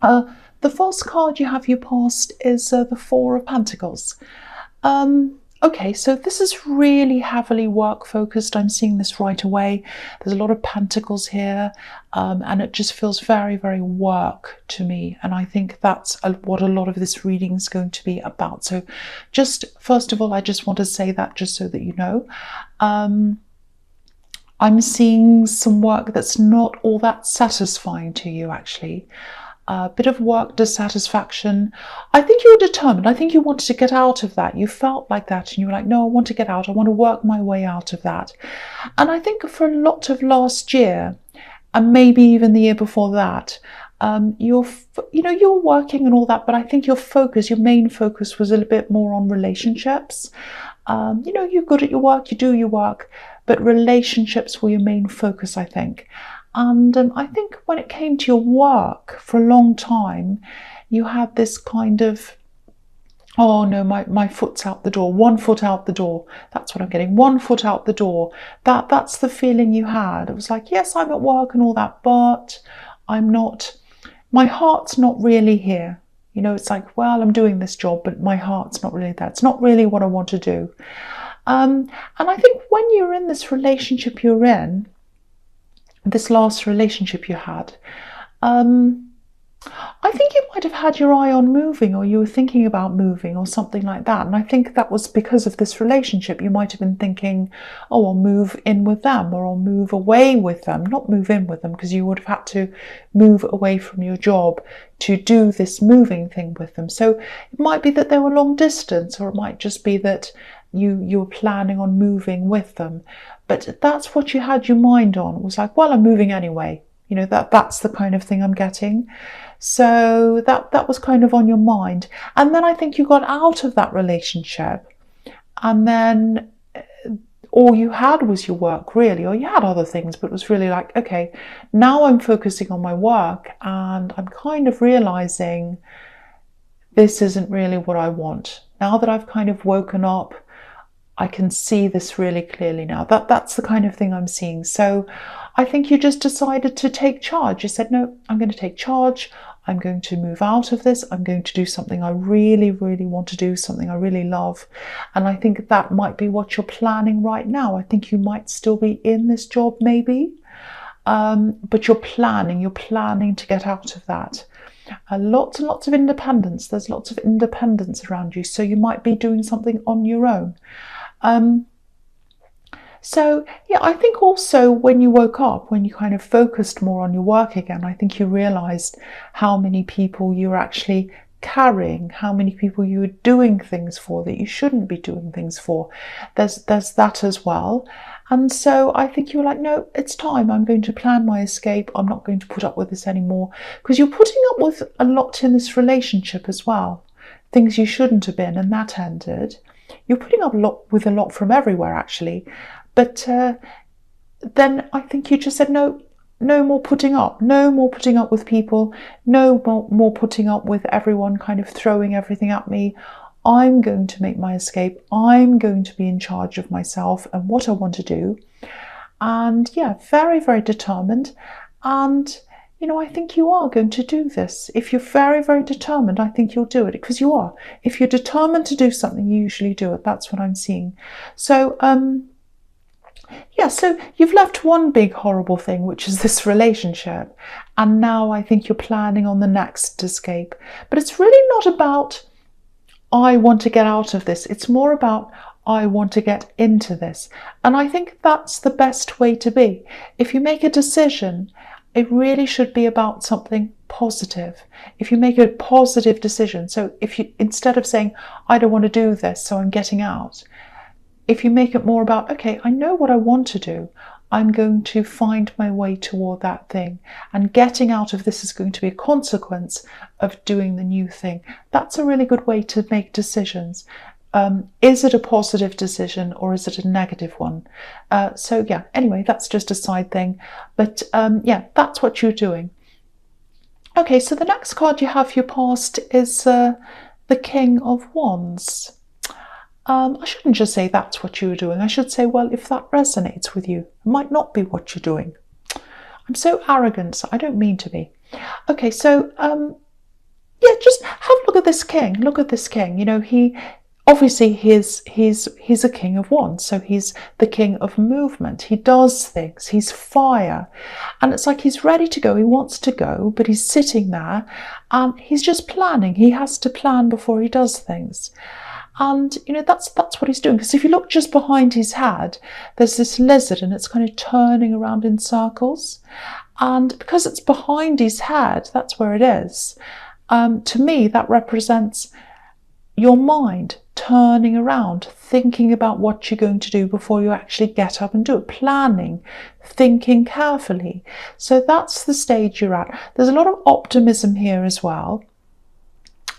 The first card you have your past is the Four of Pentacles. Okay, so this is really heavily work focused. I'm seeing this right away. There's a lot of pentacles here, and it just feels very, very work to me. And I think that's what a lot of this reading is going to be about. So just first of all, I just want to say that just so that you know. I'm seeing some work that's not all that satisfying to you, actually. A bit of work dissatisfaction. I think you were determined. I think you wanted to get out of that. You felt like that and you were like, no, I want to get out. I want to work my way out of that. And I think for a lot of last year, and maybe even the year before that, you're working and all that, but I think your main focus was a little bit more on relationships. You're good at your work, you do your work, but relationships were your main focus, I think. And I think when it came to your work for a long time, you had this kind of, oh no, my foot's out the door, 1 foot out the door. That's what I'm getting, 1 foot out the door. That's the feeling you had. It was like, yes, I'm at work and all that, but I'm not, my heart's not really here. It's like, well, I'm doing this job, but my heart's not really there. It's not really what I want to do. And I think when you're in this relationship you're in, this last relationship you had, I think you might have had your eye on moving, or you were thinking about moving or something like that. And I think that was because of this relationship. You might have been thinking, oh, I'll move in with them, or I'll move away with them. Not move in with them, because you would have had to move away from your job to do this moving thing with them. So it might be that they were long distance, or it might just be that you were planning on moving with them. But that's what you had your mind on. It was like, well, I'm moving anyway. That's the kind of thing I'm getting. So that was kind of on your mind. And then I think you got out of that relationship, and then all you had was your work, really, or you had other things, but it was really like, okay, now I'm focusing on my work, and I'm kind of realizing this isn't really what I want. Now that I've kind of woken up, I can see this really clearly now. That's the kind of thing I'm seeing. So I think you just decided to take charge. You said, no, I'm going to take charge. I'm going to move out of this. I'm going to do something I really, really want to do, something I really love. And I think that might be what you're planning right now. I think you might still be in this job maybe, but you're planning to get out of that. Lots and lots of independence. There's lots of independence around you. So you might be doing something on your own. So yeah, I think also when you woke up, when you kind of focused more on your work again, I think you realized how many people you were actually carrying, how many people you were doing things for that you shouldn't be doing things for. There's that as well. And so I think you were like, no, it's time. I'm going to plan my escape. I'm not going to put up with this anymore. Because you're putting up with a lot in this relationship as well. Things you shouldn't have been, and that ended. You're putting up with a lot from everywhere, actually. But then I think you just said, no more putting up. No more putting up with people. No more putting up with everyone kind of throwing everything at me. I'm going to make my escape. I'm going to be in charge of myself and what I want to do. And yeah, very, very determined. And I think you are going to do this. If you're very, very determined, I think you'll do it, because you are. If you're determined to do something, you usually do it. That's what I'm seeing. So, yeah, so you've left one big horrible thing, which is this relationship. And now I think you're planning on the next escape. But it's really not about, I want to get out of this. It's more about, I want to get into this. And I think that's the best way to be. If you make a decision, it really should be about something positive. If you make a positive decision, so if you, instead of saying, I don't want to do this, so I'm getting out, if you make it more about, okay, I know what I want to do, I'm going to find my way toward that thing, and getting out of this is going to be a consequence of doing the new thing. That's a really good way to make decisions. Is it a positive decision or is it a negative one? So yeah, anyway, that's just a side thing. But yeah, that's what you're doing. Okay, so the next card you have for your past is the King of Wands. I shouldn't just say that's what you were doing. I should say, well, if that resonates with you, it might not be what you're doing. I'm so arrogant, so I don't mean to be. Okay, so yeah, just have a look at this king. Look at this king. You know, he obviously he's a king of wands, so he's the king of movement. He does things. He's fire, and it's like he's ready to go. He wants to go, but he's sitting there, and he's just planning. He has to plan before he does things. And you know, that's what he's doing, because if you look just behind his head, there's this lizard, and it's kind of turning around in circles. And because it's behind his head, that's where it is. To me, that represents your mind turning around, thinking about what you're going to do before you actually get up and do it, planning, thinking carefully. So that's the stage you're at. There's a lot of optimism here as well.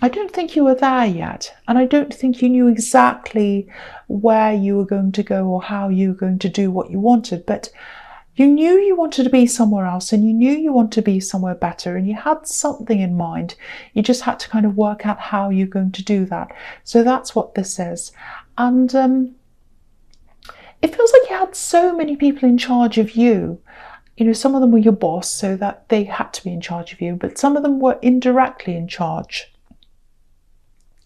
I don't think you were there yet, and I don't think you knew exactly where you were going to go or how you were going to do what you wanted, but you knew you wanted to be somewhere else, and you knew you wanted to be somewhere better, and you had something in mind. You just had to kind of work out how you're going to do that. So that's what this is. And it feels like you had so many people in charge of you. You know, some of them were your boss, so that they had to be in charge of you, but some of them were indirectly in charge.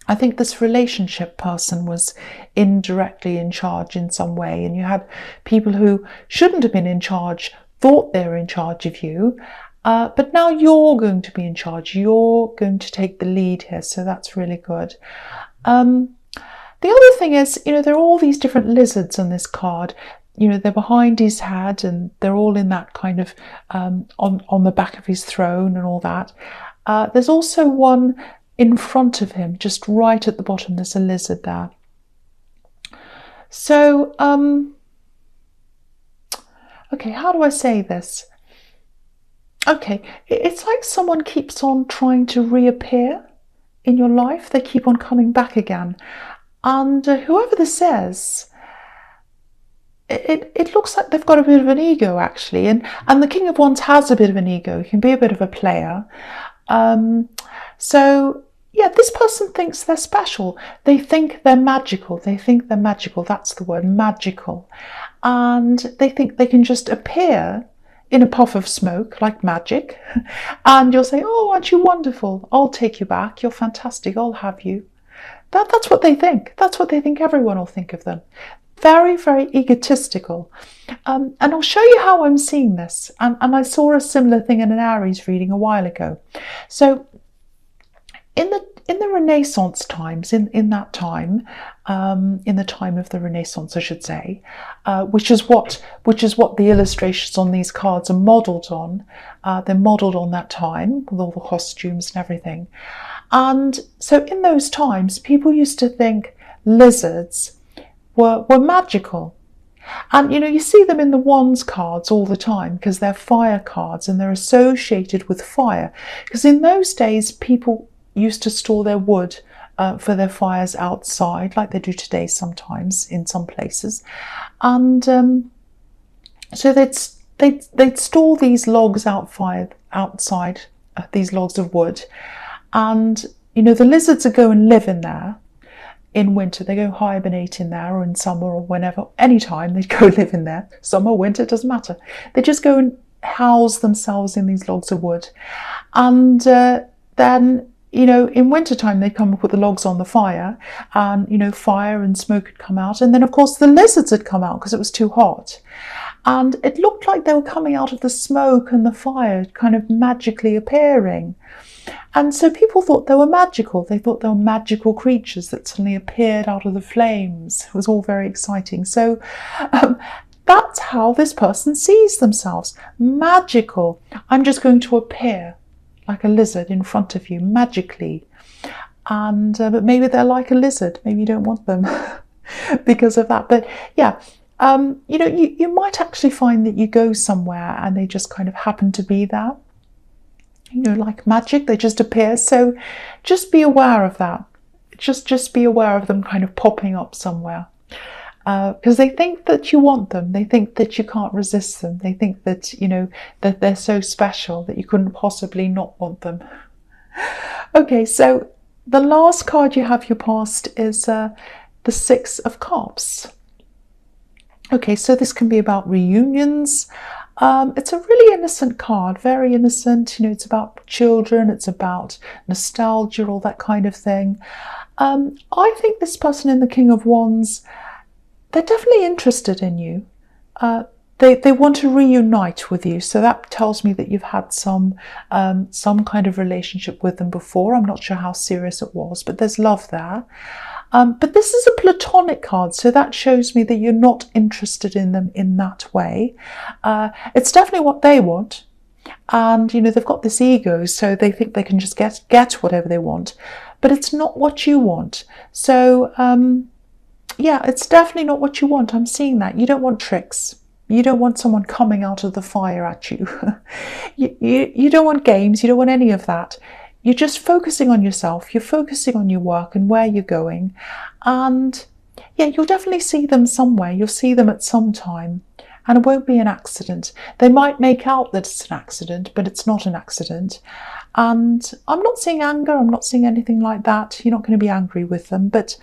I think this relationship person was indirectly in charge in some way, and you had people who shouldn't have been in charge, thought they were in charge of you, but now you're going to be in charge. You're going to take the lead here, so that's really good. The other thing is, you know, there are all these different lizards on this card. You know, they're behind his head, and they're all in that kind of on the back of his throne and all that. There's also one in front of him, just right at the bottom. There's a lizard there. So, okay, how do I say this? Okay, it's like someone keeps on trying to reappear in your life. They keep on coming back again. And whoever this is, it looks like they've got a bit of an ego, actually. And the King of Wands has a bit of an ego. He can be a bit of a player. So, yeah, this person thinks they're special. They think they're magical. They think they're magical. That's the word, magical. And they think they can just appear in a puff of smoke like magic. And you'll say, oh, aren't you wonderful? I'll take you back. You're fantastic. I'll have you. That's what they think. That's what they think everyone will think of them. Very, very egotistical. And I'll show you how I'm seeing this. And I saw a similar thing in an Aries reading a while ago. So, in the Renaissance times, in that time, in the time of the Renaissance, I should say, which is what the illustrations on these cards are modelled on. They're modelled on that time with all the costumes and everything. And so in those times, people used to think lizards were magical. And, you know, you see them in the Wands cards all the time because they're fire cards and they're associated with fire. Because in those days, people used to store their wood for their fires outside, like they do today sometimes in some places. And so they'd store these logs outside, these logs of wood. And, you know, the lizards would go and live in there. In winter, they go hibernate in there, or in summer, or whenever, anytime they'd go live in there. Summer, winter, it doesn't matter. They just go and house themselves in these logs of wood. And then, you know, in wintertime, they'd come and put the logs on the fire, and, you know, fire and smoke would come out. And then, of course, the lizards had come out because it was too hot. And it looked like they were coming out of the smoke and the fire, kind of magically appearing. And so people thought they were magical. They thought they were magical creatures that suddenly appeared out of the flames. It was all very exciting. So that's how this person sees themselves. Magical. I'm just going to appear like a lizard in front of you, magically. And but maybe they're like a lizard. Maybe you don't want them because of that. But yeah, you know, you might actually find that you go somewhere and they just kind of happen to be there. You know, like magic, they just appear. So just be aware of that. Just be aware of them kind of popping up somewhere. Because they think that you want them. They think that you can't resist them. They think that, you know, that they're so special that you couldn't possibly not want them. Okay, so the last card you have your past is the Six of Cups. Okay, so this can be about reunions. It's a really innocent card, very innocent. It's about children, it's about nostalgia, all that kind of thing. I think this person in the King of Wands, they're definitely interested in you. They want to reunite with you, so that tells me that you've had some kind of relationship with them before. I'm not sure how serious it was, but there's love there. But this is a platonic card, so that shows me that you're not interested in them in that way. It's definitely what they want, and they've got this ego, so they think they can just get whatever they want, but it's not what you want. So yeah, it's definitely not what you want. I'm seeing that. You don't want tricks. You don't want someone coming out of the fire at you. You don't want games. You don't want any of that. You're just focusing on yourself. You're focusing on your work and where you're going. And yeah, you'll definitely see them somewhere. You'll see them at some time. And it won't be an accident. They might make out that it's an accident, but it's not an accident. And I'm not seeing anger. I'm not seeing anything like that. You're not going to be angry with them. But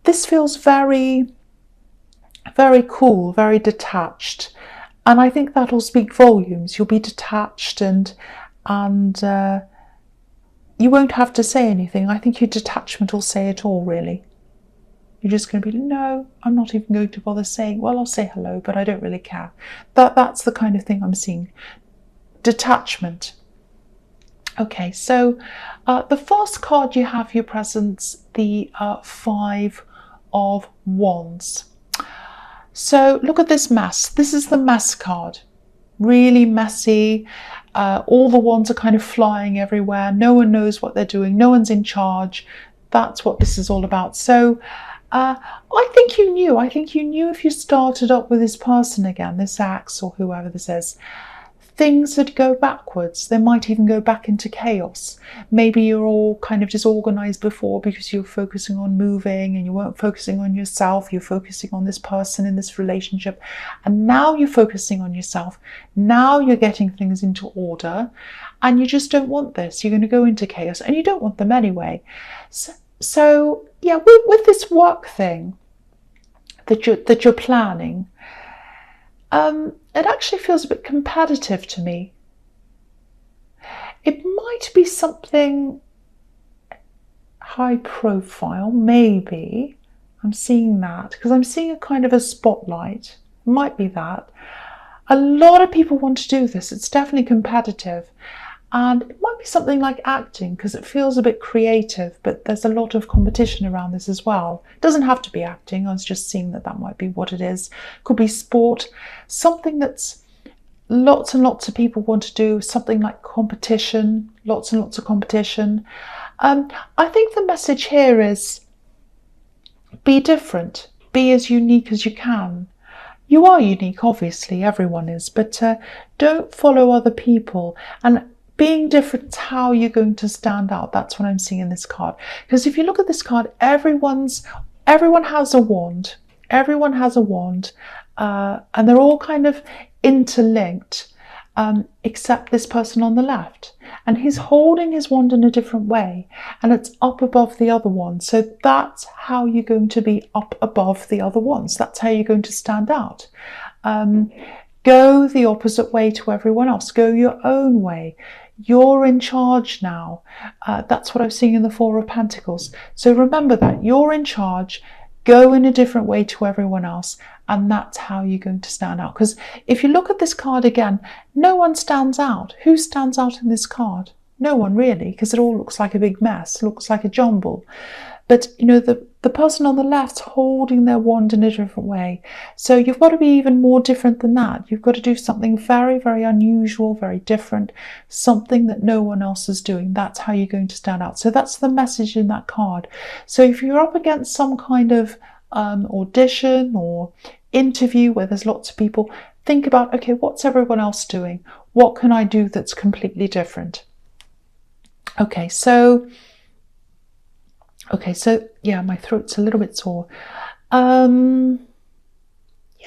this feels very, very cool, very detached. And I think that'll speak volumes. You'll be detached and you won't have to say anything. I think your detachment will say it all, really. You're just going to be, no, I'm not even going to bother saying, well, I'll say hello, but I don't really care. That's the kind of thing I'm seeing. Detachment. Okay, so the first card you have, your presence, the Five of Wands. So look at this mess. This is the mess card. Really messy. All the wands are kind of flying everywhere. No one knows what they're doing. No one's in charge. That's what this is all about. So I think you knew. I think you knew if you started up with this person again, this ex or whoever this is, things would go backwards. They might even go back into chaos. Maybe you're all kind of disorganized before because you're focusing on moving and you weren't focusing on yourself. You're focusing on this person in this relationship. And now you're focusing on yourself. Now you're getting things into order and you just don't want this. You're going to go into chaos and you don't want them anyway. So yeah, with this work thing that you're planning, it actually feels a bit competitive to me. It might be something high profile, maybe. I'm seeing that because I'm seeing a kind of a spotlight. It might be that. A lot of people want to do this. It's definitely competitive. And it might be something like acting because it feels a bit creative, but there's a lot of competition around this as well. It doesn't have to be acting. I was just seeing that might be what it is. Could be sport, something that's lots and lots of people want to do, something like competition, lots and lots of competition. I think the message here is be different, be as unique as you can. You are unique, obviously, everyone is, but don't follow other people. And being different is how you're going to stand out. That's what I'm seeing in this card. Because if you look at this card, everyone has a wand. Everyone has a wand. And they're all kind of interlinked, except this person on the left. And he's holding his wand in a different way. And it's up above the other one. So that's how you're going to be up above the other ones. That's how you're going to stand out. Go the opposite way to everyone else. Go your own way. You're in charge now. That's what I'm seeing in the Four of Pentacles. So remember that. You're in charge. Go in a different way to everyone else. And that's how you're going to stand out. Because if you look at this card again, no one stands out. Who stands out in this card? No one really, because it all looks like a big mess. It looks like a jumble. But, the person on the left's holding their wand in a different way. So you've got to be even more different than that. You've got to do something very, very unusual, very different, something that no one else is doing. That's how you're going to stand out. So that's the message in that card. So if you're up against some kind of audition or interview where there's lots of people, think about, okay, what's everyone else doing? What can I do that's completely different? Okay, so yeah, my throat's a little bit sore. Yeah,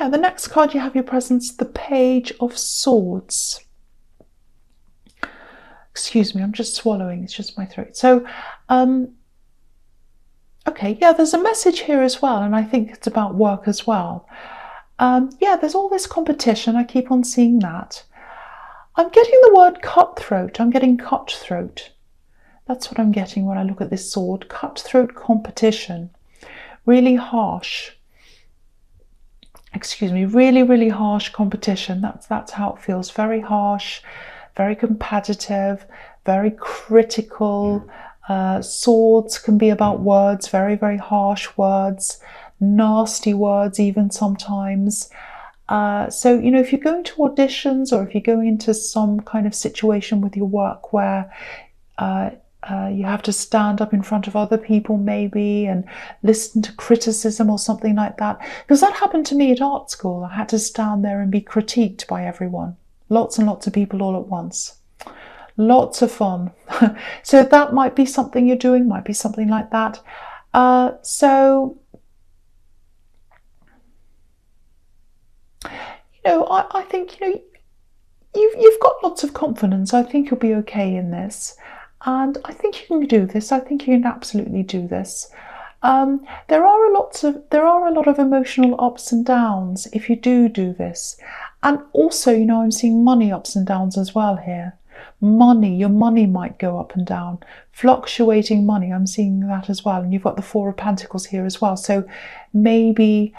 the next card you have your presence, the Page of Swords. Excuse me, I'm just swallowing, it's just my throat. So, okay, yeah, there's a message here as well, and I think it's about work as well. Yeah, there's all this competition. I keep on seeing that. I'm getting the word cutthroat. I'm getting cutthroat. That's what I'm getting when I look at this sword. Cutthroat competition. Really harsh. Excuse me, really, really harsh competition. That's how it feels. Very harsh, very competitive, very critical. Swords can be about words, very, very harsh words, nasty words even sometimes. So, if you're going to auditions or if you're going into some kind of situation with your work where you have to stand up in front of other people maybe and listen to criticism or something like that. Because that happened to me at art school. I had to stand there and be critiqued by everyone. Lots and lots of people all at once. Lots of fun. So that might be something you're doing, might be something like that. I think, you've got lots of confidence. I think you'll be okay in this. And I think you can do this. I think you can absolutely do this. There are a lot of emotional ups and downs if you do this. And also, I'm seeing money ups and downs as well here. Your money might go up and down. Fluctuating money, I'm seeing that as well. And you've got the Four of Pentacles here as well. So maybe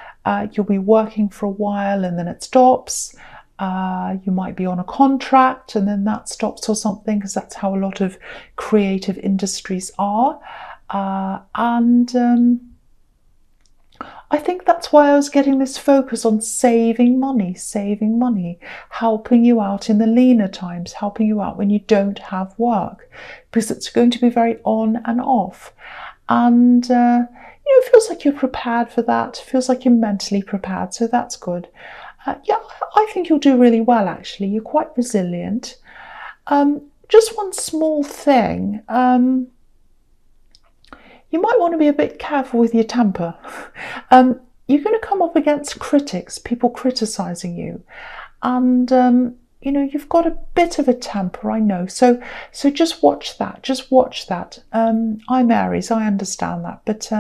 you'll be working for a while and then it stops. You might be on a contract and then that stops or something, because that's how a lot of creative industries are. I think that's why I was getting this focus on saving money, helping you out in the leaner times, helping you out when you don't have work, because it's going to be very on and off. And, it feels like you're prepared for that. It feels like you're mentally prepared. So that's good. Yeah, I think you'll do really well, actually. You're quite resilient. Just one small thing. You might want to be a bit careful with your temper. You're going to come up against critics, people criticising you. And, you've got a bit of a temper, I know. So just watch that. Just watch that. I'm Aries, I understand that. But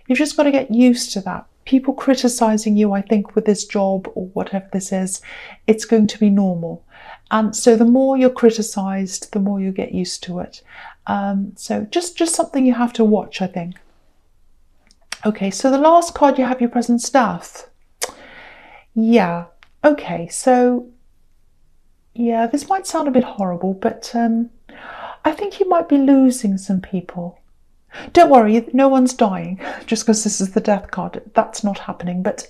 you've just got to get used to that. People criticising you, I think, with this job or whatever this is, it's going to be normal. And so the more you're criticised, the more you get used to it. So just something you have to watch, I think. Okay, so the last card, you have your present death. Yeah, okay, so yeah, this might sound a bit horrible, but I think you might be losing some people. Don't worry, no one's dying just because this is the death card. That's not happening, but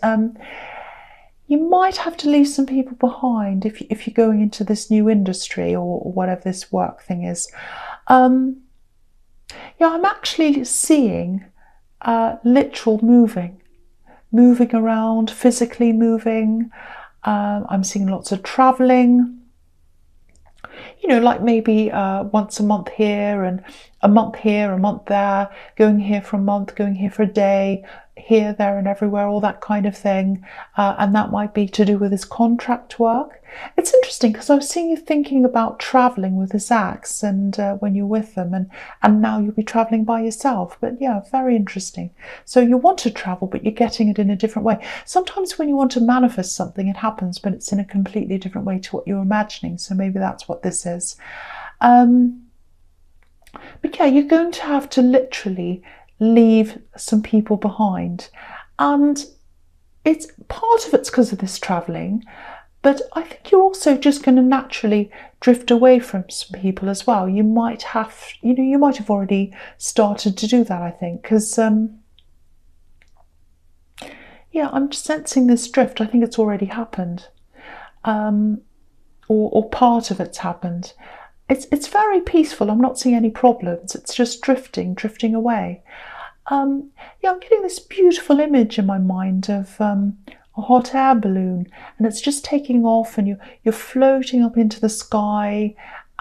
you might have to leave some people behind if you're going into this new industry or whatever this work thing is. Yeah, I'm actually seeing literal moving around, physically moving. I'm seeing lots of traveling. Like maybe once a month here and a month here, a month there, going here for a month, going here for a day, here, there and everywhere, all that kind of thing. And that might be to do with his contract work. It's interesting because I was seeing you thinking about traveling with his axe and when you're with them, and now you'll be traveling by yourself. But yeah, very interesting. So you want to travel, but you're getting it in a different way. Sometimes when you want to manifest something, it happens, but it's in a completely different way to what you're imagining. So maybe that's what this is. But yeah, you're going to have to literally leave some people behind. And it's part of it's because of this traveling, but I think you're also just going to naturally drift away from some people as well. You might have, you might have already started to do that, I think, because yeah, I'm sensing this drift. I think it's already happened, or part of it's happened. It's very peaceful. I'm not seeing any problems. It's just drifting away. Yeah, I'm getting this beautiful image in my mind of a hot air balloon, and it's just taking off, and you're floating up into the sky,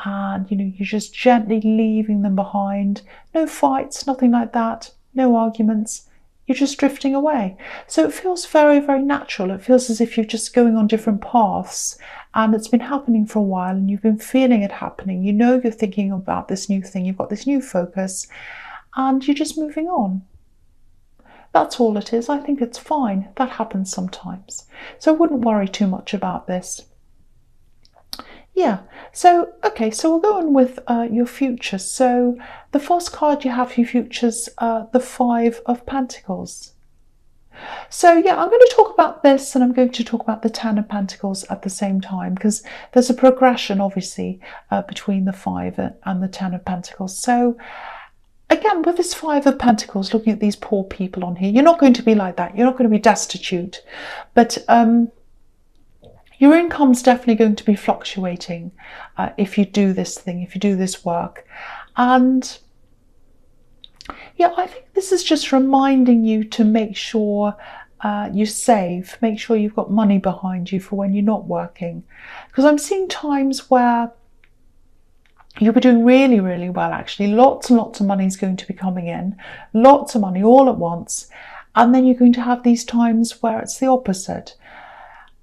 and you're just gently leaving them behind. No fights, nothing like that. No arguments. You're just drifting away. So it feels very, very natural. It feels as if you're just going on different paths, and it's been happening for a while, and you've been feeling it happening. You're thinking about this new thing. You've got this new focus, and you're just moving on. That's all it is. I think it's fine. That happens sometimes. So I wouldn't worry too much about this. Yeah, so okay, so we'll go on with your future. So the first card you have for your futures, the Five of Pentacles. So yeah, I'm going to talk about this and I'm going to talk about the Ten of Pentacles at the same time, because there's a progression obviously between the Five and the Ten of Pentacles. So again, with this Five of Pentacles, looking at these poor people on here, you're not going to be like that. You're not going to be destitute, but your income's definitely going to be fluctuating if you do this thing, if you do this work. And yeah, I think this is just reminding you to make sure you save, make sure you've got money behind you for when you're not working. Because I'm seeing times where you'll be doing really, really well, actually. Lots and lots of money is going to be coming in, lots of money all at once. And then you're going to have these times where it's the opposite.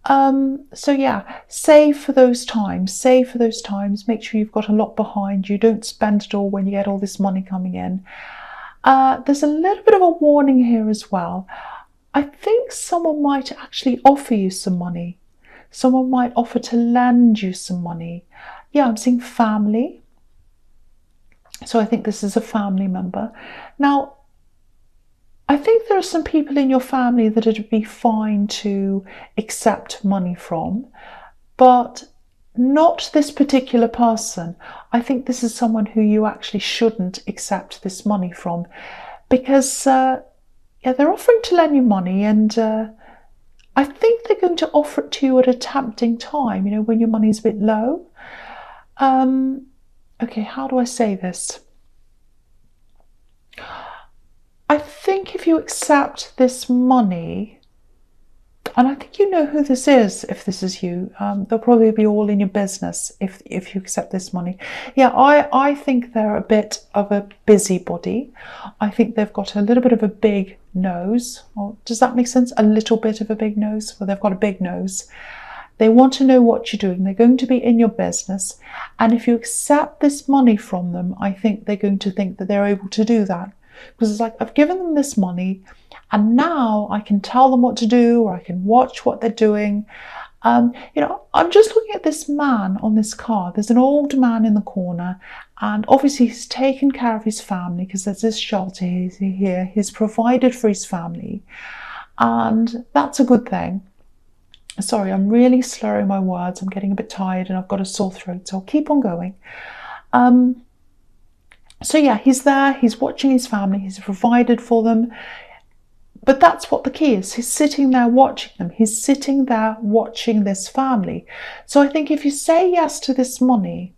So yeah, save for those times, make sure you've got a lot behind you, don't spend it all when you get all this money coming in. There's a little bit of a warning here as well. I think someone might actually offer you some money. Someone might offer to lend you some money. Yeah, I'm seeing family. So I think this is a family member. Now, I think there are some people in your family that it'd be fine to accept money from, but not this particular person. I think this is someone who you actually shouldn't accept this money from, because yeah, they're offering to lend you money, and I think they're going to offer it to you at a tempting time, you know, when your money's a bit low. Okay, how do I say this? I think if you accept this money, and I think you know who this is if this is you, they'll probably be all in your business if you accept this money. Yeah, I think they're a bit of a busybody. I think they've got a little bit of a big nose. Or, does that make sense? A little bit of a big nose? Well, they've got a big nose. They want to know what you're doing. They're going to be in your business. And if you accept this money from them, I think they're going to think that they're able to do that. Because it's like, I've given them this money and now I can tell them what to do, or I can watch what they're doing. You know, I'm just looking at this man on this card. There's an old man in the corner, and obviously he's taken care of his family because there's this shelter here. He's provided for his family, and that's a good thing. Sorry, I'm really slurring my words. I'm getting a bit tired and I've got a sore throat, so I'll keep on going. So yeah, he's there, he's watching his family, he's provided for them. But that's what the key is. He's sitting there watching them. He's sitting there watching this family. So I think if you say yes to this money,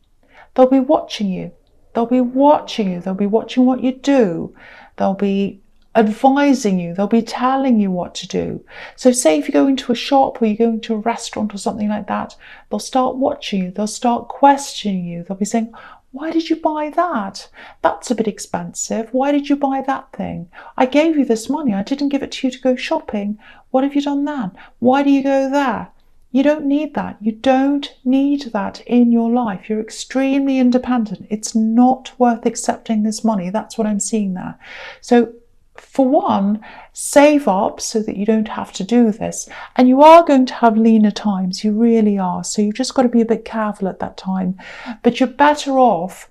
they'll be watching you. They'll be watching you. They'll be watching what you do. They'll be advising you. They'll be telling you what to do. So say if you go into a shop or you go into a restaurant or something like that, they'll start watching you. They'll start questioning you. They'll be saying, why did you buy that? That's a bit expensive. Why did you buy that thing? I gave you this money. I didn't give it to you to go shopping. What have you done then? Why do you go there? You don't need that. You don't need that in your life. You're extremely independent. It's not worth accepting this money. That's what I'm seeing there. So for one, save up so that you don't have to do this. And you are going to have leaner times, you really are. So you've just got to be a bit careful at that time. But you're better off,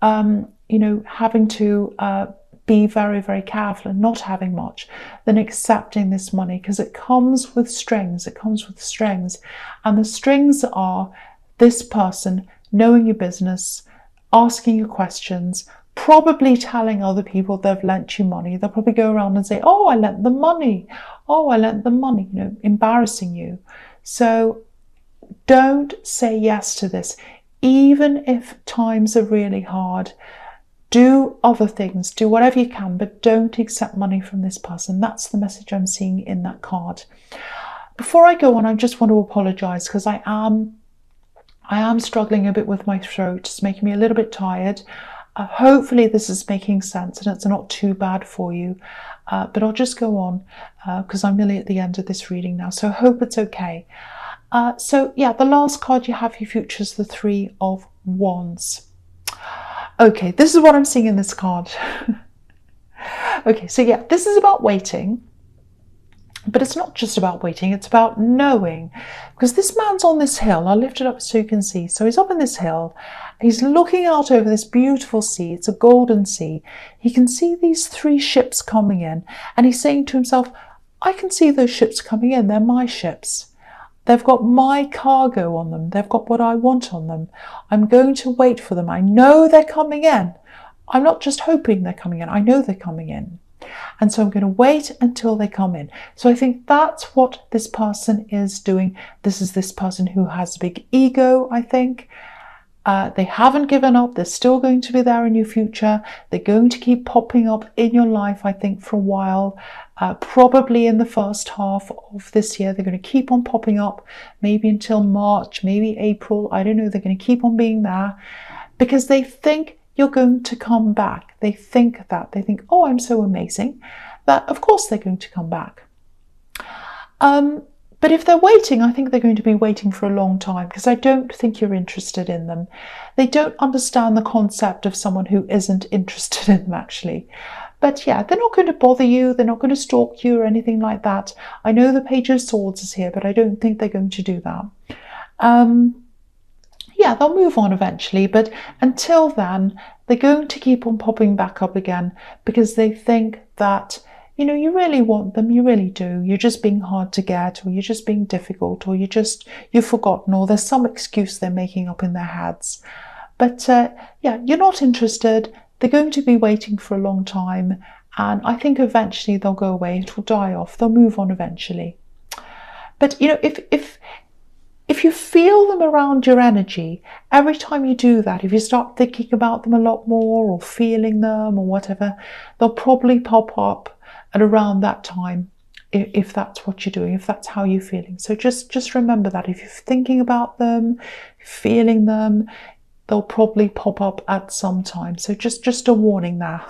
you know, having to be very, very careful and not having much than accepting this money, because it comes with strings. It comes with strings. And the strings are this person knowing your business, asking you questions, probably telling other people they've lent you money. They'll probably go around and say, oh, I lent them money. Oh, I lent them money, you know, embarrassing you. So don't say yes to this. Even if times are really hard, do other things, do whatever you can, but don't accept money from this person. That's the message I'm seeing in that card. Before I go on, I just want to apologize because I am struggling a bit with my throat. It's making me a little bit tired. Hopefully this is making sense and it's not too bad for you, but I'll just go on because I'm nearly at the end of this reading now, so I hope it's okay. So yeah, the last card you have for your future is the Three of Wands. Okay, this is what I'm seeing in this card. Okay, so yeah, this is about waiting. But it's not just about waiting, it's about knowing. Because this man's on this hill. I'll lift it up so you can see. So he's up in this hill. He's looking out over this beautiful sea. It's a golden sea. He can see these 3 ships coming in. And he's saying to himself, I can see those ships coming in. They're my ships. They've got my cargo on them. They've got what I want on them. I'm going to wait for them. I know they're coming in. I'm not just hoping they're coming in. I know they're coming in. And so I'm going to wait until they come in. So I think that's what this person is doing. This is this person who has a big ego, I think. They haven't given up. They're still going to be there in your future. They're going to keep popping up in your life, I think, for a while. Probably in the first half of this year. They're going to keep on popping up, maybe until March, maybe April. I don't know. They're going to keep on being there because they think you're going to come back. They think that. They think, oh, I'm so amazing, that of course they're going to come back. But if they're waiting, I think they're going to be waiting for a long time because I don't think you're interested in them. They don't understand the concept of someone who isn't interested in them, actually. But yeah, they're not going to bother you. They're not going to stalk you or anything like that. I know the Page of Swords is here, but I don't think they're going to do that. Yeah, they'll move on eventually, but until then, they're going to keep on popping back up again because they think that, you know, you really want them, you really do. You're just being hard to get, or you're just being difficult, or you've forgotten, or there's some excuse they're making up in their heads. But yeah, you're not interested. They're going to be waiting for a long time, and I think eventually they'll go away. It will die off. They'll move on eventually. But you know, if you feel them around your energy, every time you do that, if you start thinking about them a lot more or feeling them or whatever, they'll probably pop up at around that time, if that's what you're doing, if that's how you're feeling. So just remember that if you're thinking about them, feeling them, they'll probably pop up at some time. So just a warning there.